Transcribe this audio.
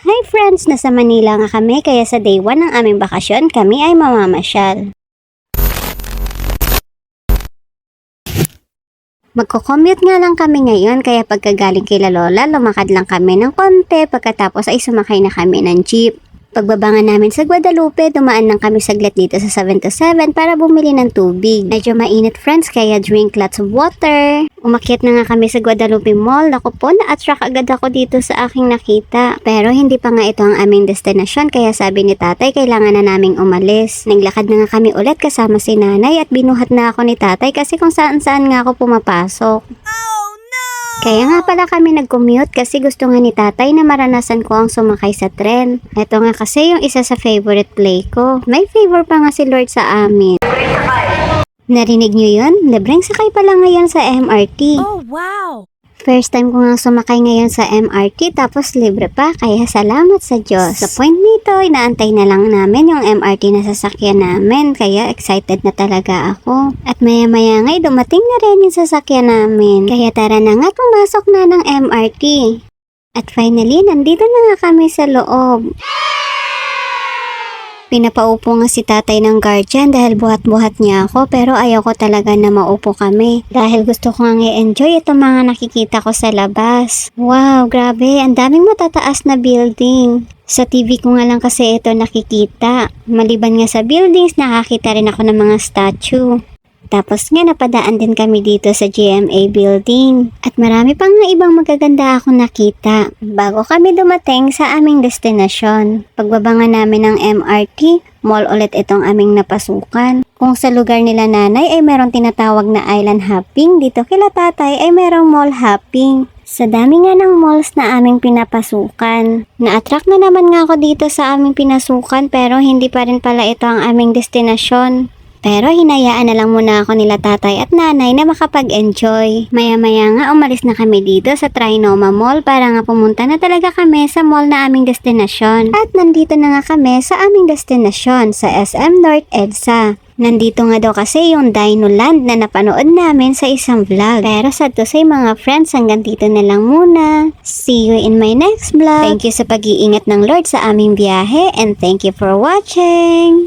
Hi friends! Nasa Manila nga kami kaya sa day 1 ng aming bakasyon kami ay mamamasyal. Magko-commute nga lang kami ngayon kaya pagkagaling kila Lola lumakad lang kami ng konti pagkatapos ay sumakay na kami ng jeep. Pagbabangan namin sa Guadalupe, dumaan lang kami saglit dito sa 7-7 para bumili ng tubig. Medyo mainit friends kaya drink lots of water. Umakyat na nga kami sa Guadalupe Mall. Ako po, na-attract agad ako dito sa aking nakita. Pero hindi pa nga ito ang aming destinasyon kaya sabi ni tatay kailangan na naming umalis. Naglakad na nga kami ulit kasama si nanay at binuhat na ako ni tatay kasi kung saan-saan nga ako pumapasok. Kaya nga pala kami nag-commute kasi gusto nga ni tatay na maranasan ko ang sumakay sa tren. Ito nga kasi yung isa sa favorite play ko. May favor pa nga si Lord sa amin. Narinig nyo yun? Libreng sakay pala ngayon sa MRT. Oh, wow! First time ko nga sumakay ngayon sa MRT tapos libre pa kaya salamat sa Diyos. Sa point nito, inaantay na lang namin yung MRT na sasakyan namin kaya excited na talaga ako. At maya-maya nga'y dumating na rin yung sasakyan namin kaya tara na nga pumasok na ng MRT. At finally, nandito na nga kami sa loob. Pinapaupo nga si tatay ng guardian dahil buhat-buhat niya ako pero ayaw ko talaga na maupo kami. Dahil gusto ko nga i-enjoy itong mga nakikita ko sa labas. Wow, grabe, ang daming matataas na building. Sa TV ko nga lang kasi ito nakikita. Maliban nga sa buildings, nakakita rin ako ng mga statue. Tapos nga napadaan din kami dito sa GMA building. At marami pang nga ibang magaganda akong nakita bago kami dumating sa aming destinasyon. Pagbabangan namin ng MRT, mall ulit itong aming napasukan. Kung sa lugar nila nanay ay merong tinatawag na island hopping, dito kila tatay ay merong mall hopping. Sa dami nga ng malls na aming pinapasukan. Na-attract na naman nga ako dito sa aming pinasukan pero hindi pa rin pala ito ang aming destinasyon. Pero hinayaan na lang muna ako nila tatay at nanay na makapag-enjoy. Maya-maya nga umalis na kami dito sa Trinoma Mall para nga pumunta na talaga kami sa mall na aming destinasyon. At nandito na nga kami sa aming destinasyon sa SM North EDSA. Nandito nga daw kasi yung Dino Land na napanood namin sa isang vlog. Pero sad to say mga friends, hanggang dito na lang muna. See you in my next vlog. Thank you sa pag-iingat ng Lord sa aming biyahe and thank you for watching.